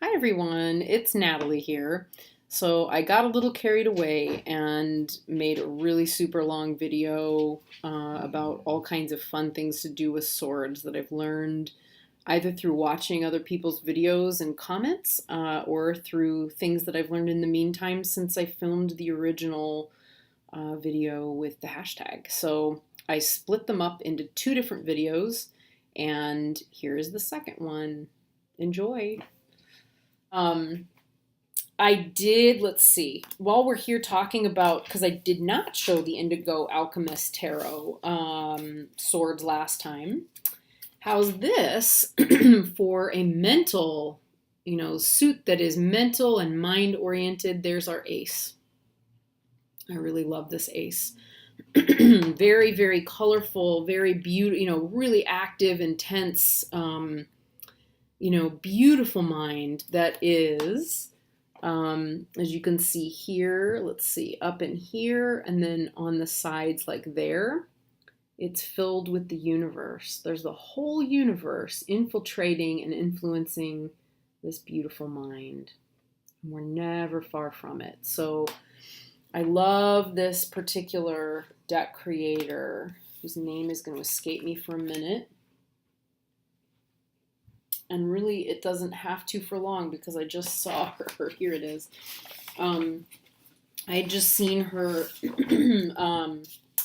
Hi everyone, it's Natalie here. So I got a little carried away and made a really super long video about all kinds of fun things to do with swords that I've learned either through watching other people's videos and comments or through things that I've learned in the meantime since I filmed the original video with the hashtag. So I split them up into two different videos, and here's the second one. Enjoy. Um, I did, let's see, while we're here talking about, because I did not show the Indigo Alchemist Tarot swords last time. How's this for a mental, suit that is mental and mind oriented? There's our ace. I really love this ace. Very, very colorful, very beautiful, really active, intense, beautiful mind that is, as you can see here, let's see, up in here, and then on the sides like there, it's filled with the universe. There's the whole universe infiltrating and influencing this beautiful mind. And we're never far from it. So I love this particular deck creator, whose name is going to escape me for a minute. And really, it doesn't have to for long because I just saw her. Here it is. I had just seen her.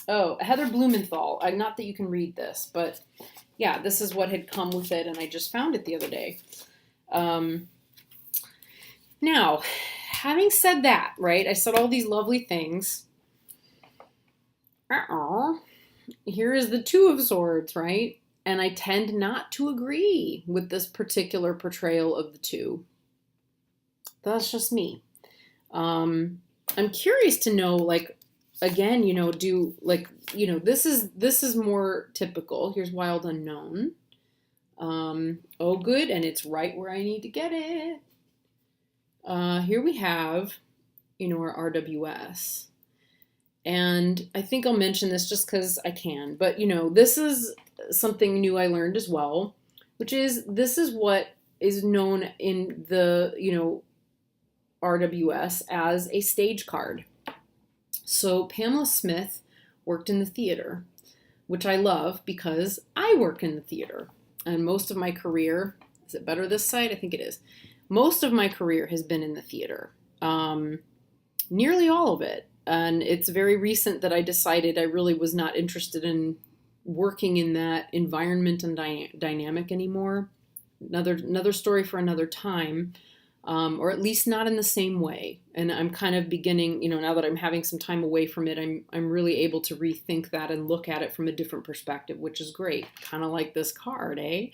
Heather Blumenthal. Not that you can read this, but yeah, this is what had come with it, and I just found it the other day. Now, having said that, right, I said all these lovely things. Here is the Two of Swords, right? And I tend not to agree with this particular portrayal of the two. That's just me. I'm curious to know, like, again, this is more typical. Here's Wild Unknown. Oh, good, and it's right where I need to get it. Here we have, our RWS. And I think I'll mention this just because I can. But, this is something new I learned as well, which is this is what is known in the, RWS as a stage card. So Pamela Smith worked in the theater, which I love because I work in the theater. And most of my career, is it better this side? I think it is. Most of my career has been in the theater. Nearly all of it. And it's very recent that I decided I really was not interested in working in that environment and dynamic anymore. Another story for another time, or at least not in the same way. And I'm kind of beginning, now that I'm having some time away from it, I'm really able to rethink that and look at it from a different perspective, which is great. Kind of like this card, eh?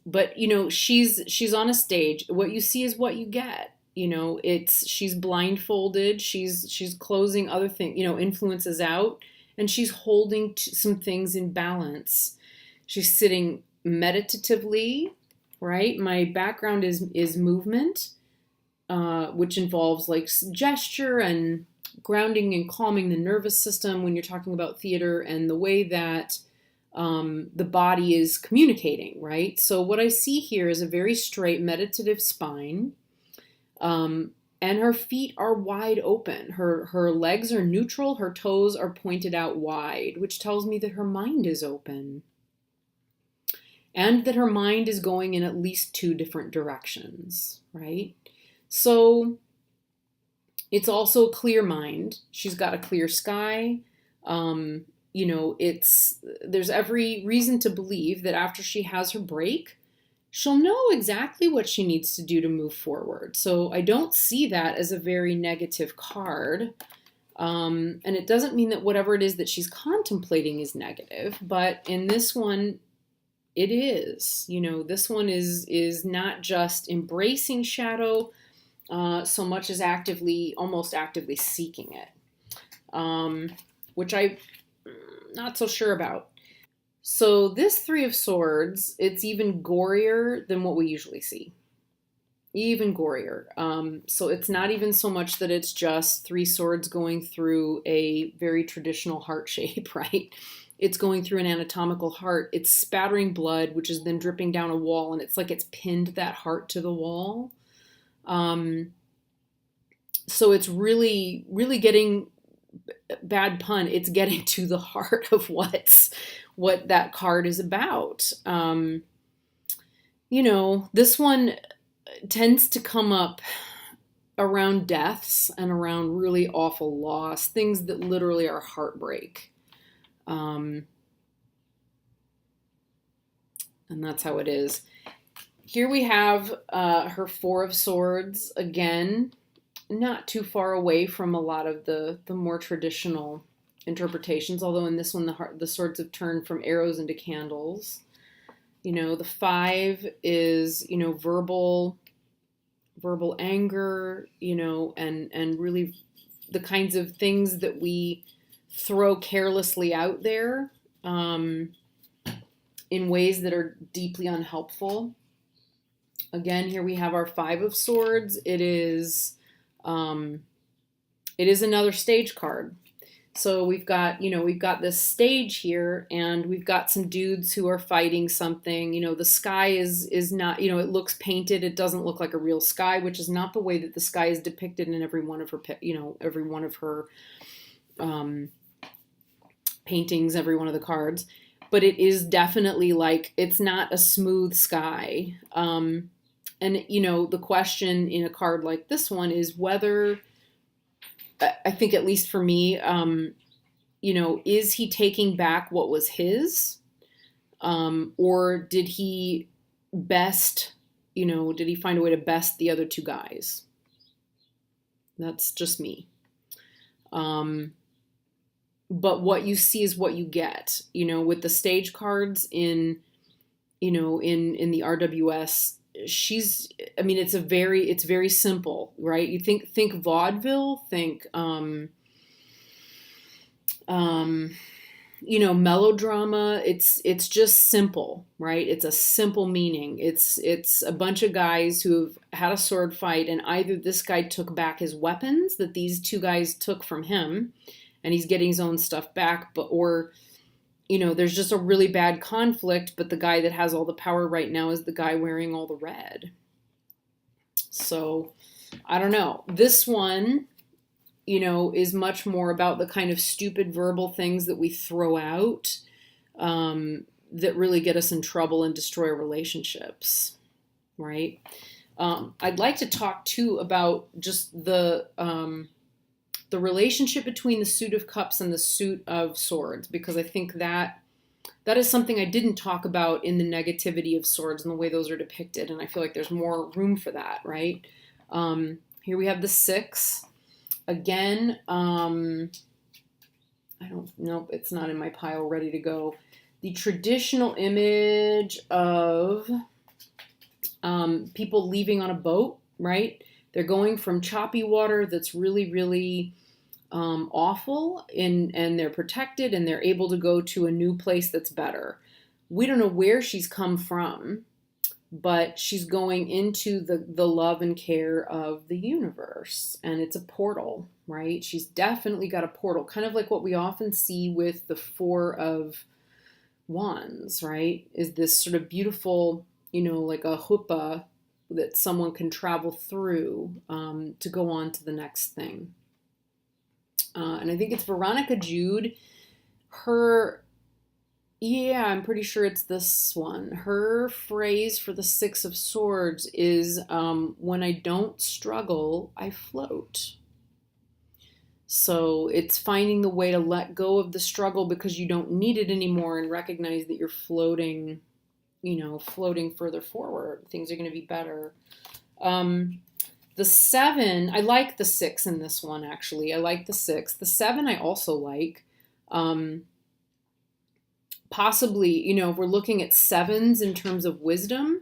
But she's on a stage. What you see is what you get. She's blindfolded. She's closing other things, influences out, and she's holding some things in balance. She's sitting meditatively, right? My background is movement, which involves like gesture and grounding and calming the nervous system when you're talking about theater and the way that the body is communicating, right? So what I see here is a very straight meditative spine. And her feet are wide open. Her legs are neutral. Her toes are pointed out wide, which tells me that her mind is open. And that her mind is going in at least two different directions, right? So it's also a clear mind. She's got a clear sky. There's every reason to believe that after she has her break, she'll know exactly what she needs to do to move forward. So I don't see that as a very negative card. And it doesn't mean that whatever it is that she's contemplating is negative, but in this one, it is. This one is not just embracing shadow so much as almost actively seeking it, which I'm not so sure about. So this Three of Swords, it's even gorier than what we usually see. Even gorier. So it's not even so much that it's just three swords going through a very traditional heart shape, right? it's going through an anatomical heart. It's spattering blood, which is then dripping down a wall, and it's like it's pinned that heart to the wall. So it's really, really getting, bad pun, it's getting to the heart of what that card is about. This one tends to come up around deaths and around really awful loss, things that literally are heartbreak. And that's how it is. Here we have her Four of Swords, again, not too far away from a lot of the more traditional interpretations, although in this one the swords have turned from arrows into candles. The 5 is, verbal anger, and really the kinds of things that we throw carelessly out there in ways that are deeply unhelpful. Again, here we have our 5 of Swords. It is another stage card. So we've got this stage here, and we've got some dudes who are fighting something. The sky is not, it looks painted. It doesn't look like a real sky, which is not the way that the sky is depicted in every one of her, paintings, every one of the cards. But it is definitely like, it's not a smooth sky. And, the question in a card like this one is whether, I think at least for me, is he taking back what was his? Or did he best, did he find a way to best the other two guys? That's just me. But what you see is what you get, with the stage cards in the RWS. It's very simple, right? You think vaudeville, think, melodrama. It's just simple, right? It's a simple meaning. It's a bunch of guys who have had a sword fight, and either this guy took back his weapons that these two guys took from him, and he's getting his own stuff back, or there's just a really bad conflict, but the guy that has all the power right now is the guy wearing all the red. So, I don't know. This one, is much more about the kind of stupid verbal things that we throw out that really get us in trouble and destroy relationships, right? I'd like to talk, too, about just the relationship between the Suit of Cups and the Suit of Swords, because I think that is something I didn't talk about in the negativity of swords and the way those are depicted, and I feel like there's more room for that, right? Here we have the 6. Again, it's not in my pile ready to go. The traditional image of people leaving on a boat, right? They're going from choppy water that's really, really awful, and they're protected, and they're able to go to a new place that's better. We don't know where she's come from, but she's going into the love and care of the universe, and it's a portal, right? She's definitely got a portal, kind of like what we often see with the 4 of Wands, right? Is this sort of beautiful, like a huppah that someone can travel through to go on to the next thing. And I think it's Veronica Jude. I'm pretty sure it's this one. Her phrase for the 6 of Swords is, when I don't struggle, I float. So it's finding the way to let go of the struggle because you don't need it anymore, and recognize that you're floating, floating further forward. Things are going to be better. The 7, I like the 6 in this one, actually. I like the 6. The 7 I also like. Possibly, if we're looking at 7s in terms of wisdom,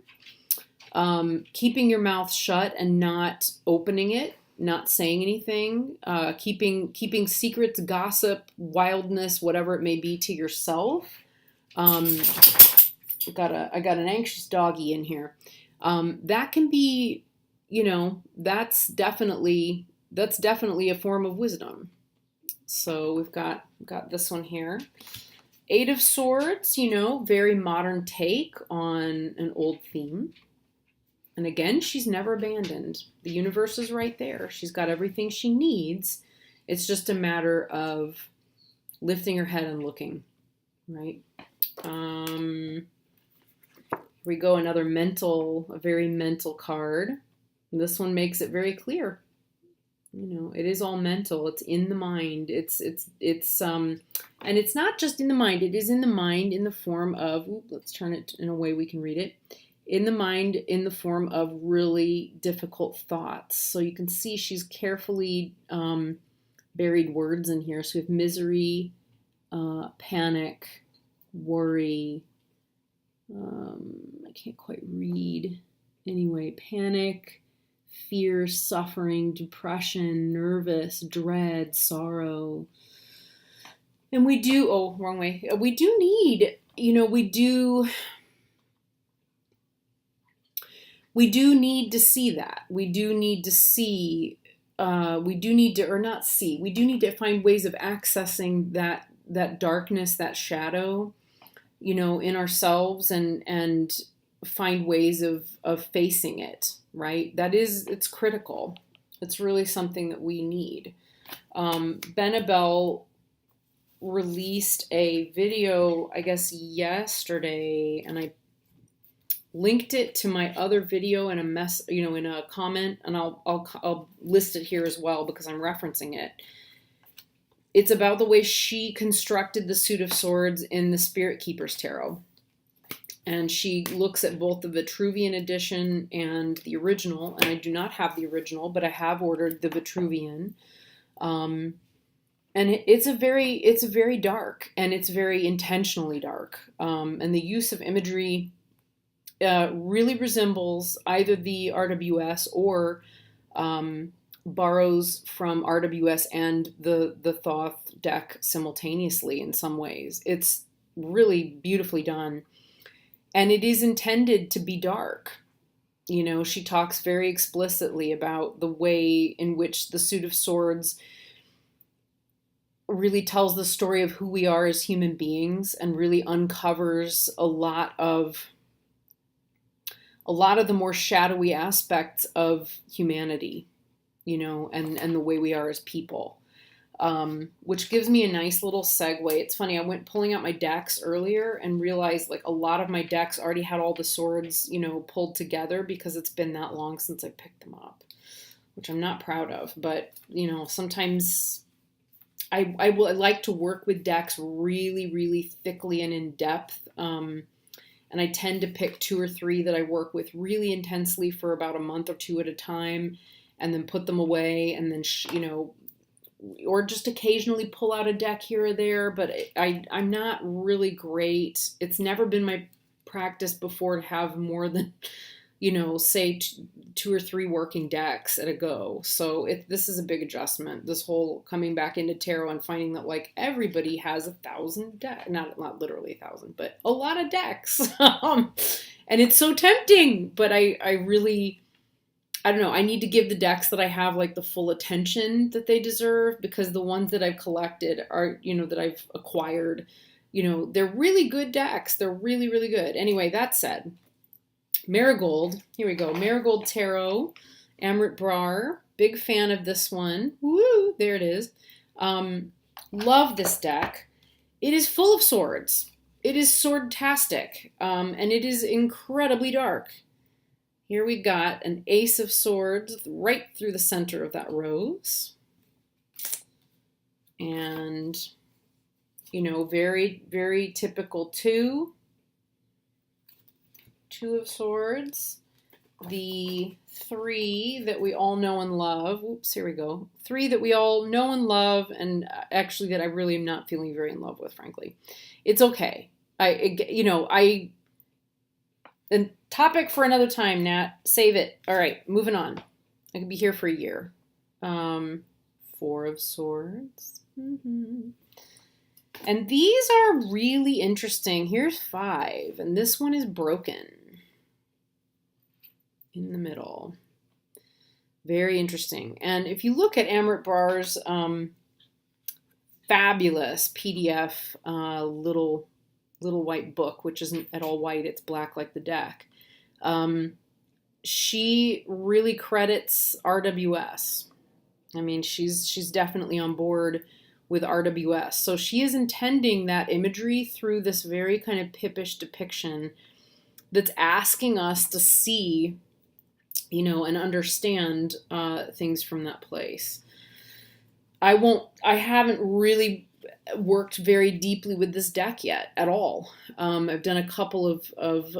keeping your mouth shut and not opening it, not saying anything, keeping secrets, gossip, wildness, whatever it may be, to yourself. I got an anxious doggy in here. That can be, that's definitely a form of wisdom. So we've got this one here. Eight of Swords, you know, very modern take on an old theme. And again, she's never abandoned. The universe is right there. She's got everything she needs. It's just a matter of lifting her head and looking, right? Here we go, another a very mental card. This one makes it very clear. You know, it is all mental. It's in the mind. And it's not just in the mind. It is in the mind in the form of, let's turn it in a way we can read it. In the mind in the form of really difficult thoughts. So you can see she's carefully buried words in here. So we have misery, panic, worry. I can't quite read. Anyway, panic, fear, suffering, depression, nervous, dread, sorrow. And we do, wrong way. We do need, you know, we do need to see that. We do need to see, we do need to find ways of accessing that darkness, that shadow, you know, in ourselves and find ways of facing it, right? It's critical. It's really something that we need. Benabel released a video, I guess yesterday, and I linked it to my other video in in a comment, and I'll list it here as well because I'm referencing it. It's about the way she constructed the Suit of Swords in the Spirit Keeper's Tarot. And she looks at both the Vitruvian edition and the original. And I do not have the original, but I have ordered the Vitruvian. And it's a very dark, and it's very intentionally dark. And the use of imagery really resembles either the RWS or borrows from RWS and the Thoth deck simultaneously in some ways. It's really beautifully done. And it is intended to be dark. You know, she talks very explicitly about the way in which the Suit of Swords really tells the story of who we are as human beings and really uncovers a lot of the more shadowy aspects of humanity, you know, and the way we are as people, which gives me a nice little segue. It's funny, I went pulling out my decks earlier and realized like a lot of my decks already had all the swords, you know, pulled together because it's been that long since I picked them up, which I'm not proud of. But, you know, sometimes I like to work with decks really, really thickly and in depth. And I tend to pick 2 or 3 that I work with really intensely for about a month or 2 at a time, and then put them away, and then, you know, or just occasionally pull out a deck here or there. But I'm not really great. It's never been my practice before to have more than, you know, say 2 or 3 working decks at a go. So this is a big adjustment, this whole coming back into tarot and finding that like everybody has 1,000 decks, not literally 1,000, but a lot of decks. And it's so tempting, but I don't know. I need to give the decks that I have like the full attention that they deserve, because the ones that I've collected are, you know, that I've acquired, you know, they're really good decks. They're really, really good. Anyway, that said, Marigold, here we go. Marigold Tarot, Amrit Brar, big fan of this one. Woo, there it is. Love this deck. It is full of swords. It is swordtastic, and it is incredibly dark. Here we got an Ace of Swords right through the center of that rose. And, you know, very, very typical 2 of Swords. The 3 that we all know and love. Oops, here we go. 3 that we all know and love, and actually that I really am not feeling very in love with, frankly. It's okay. And topic for another time, Nat. Save it. All right, moving on. I could be here for a year. 4 of Swords. Mm-hmm. And these are really interesting. Here's 5, and this one is broken in the middle. Very interesting. And if you look at Amrit Brar's fabulous PDF little white book, which isn't at all white, it's black like the deck. She really credits RWS. I mean, she's definitely on board with RWS. So she is intending that imagery through this very kind of pippish depiction that's asking us to see, and understand things from that place. I haven't really worked very deeply with this deck yet at all. I've done a couple of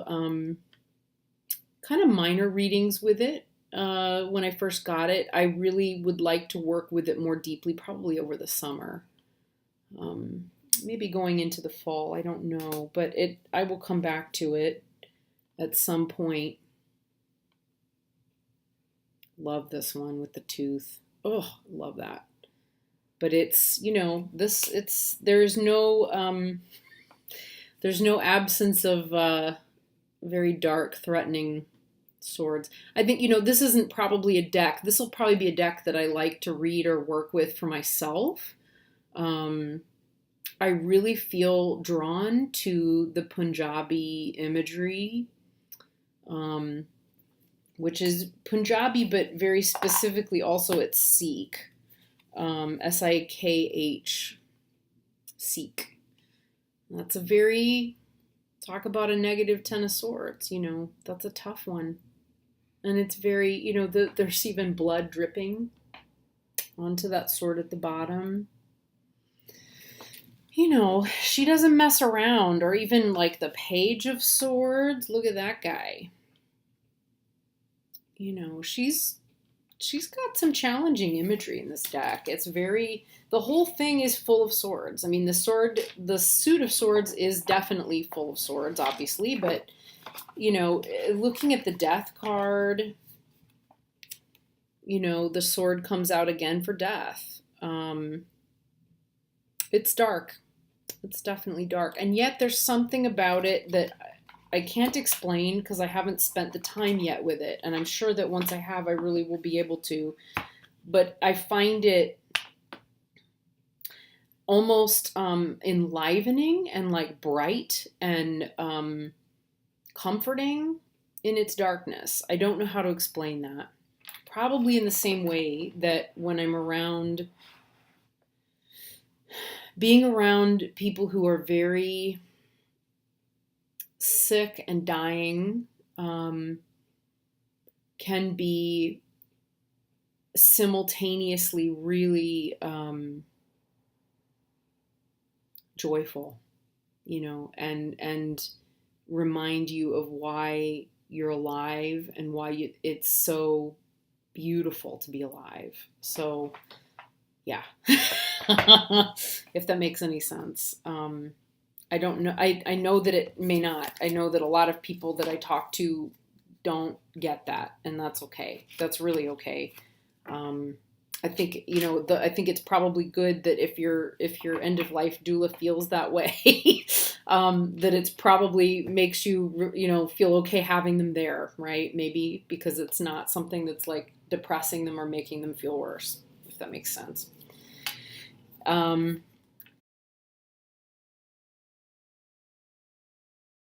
kind of minor readings with it when I first got it. I really would like to work with it more deeply, probably over the summer. Maybe going into the fall, I don't know, but I will come back to it at some point. Love this one with the tooth. Oh, love that. But it's, there's no absence of very dark, threatening swords. I think, this isn't probably a deck. This will probably be a deck that I like to read or work with for myself. I really feel drawn to the Punjabi imagery, which is Punjabi, but very specifically also it's Sikh. Sikh, Sikh. That's talk about a negative 10 of swords, that's a tough one. And it's very, there's even blood dripping onto that sword at the bottom. She doesn't mess around, or even like the Page of Swords. Look at that guy. She's got some challenging imagery in this deck. The whole thing is full of swords. I mean, the suit of swords is definitely full of swords, obviously, but, looking at the death card, the sword comes out again for death. It's dark. It's definitely dark. And yet there's something about it that I can't explain because I haven't spent the time yet with it. And I'm sure that once I have, I really will be able to. But I find it almost enlivening and like bright and comforting in its darkness. I don't know how to explain that. Probably in the same way that when I'm being around people who are very sick and dying can be simultaneously really joyful, and remind you of why you're alive and why it's so beautiful to be alive. So, yeah, if that makes any sense. I don't know. I know that it may not. I know that a lot of people that I talk to don't get that, and that's okay. That's really okay. I think I think it's probably good that if your end of life doula feels that way, that it's probably makes you feel okay having them there, right? Maybe because it's not something that's like depressing them or making them feel worse, if that makes sense.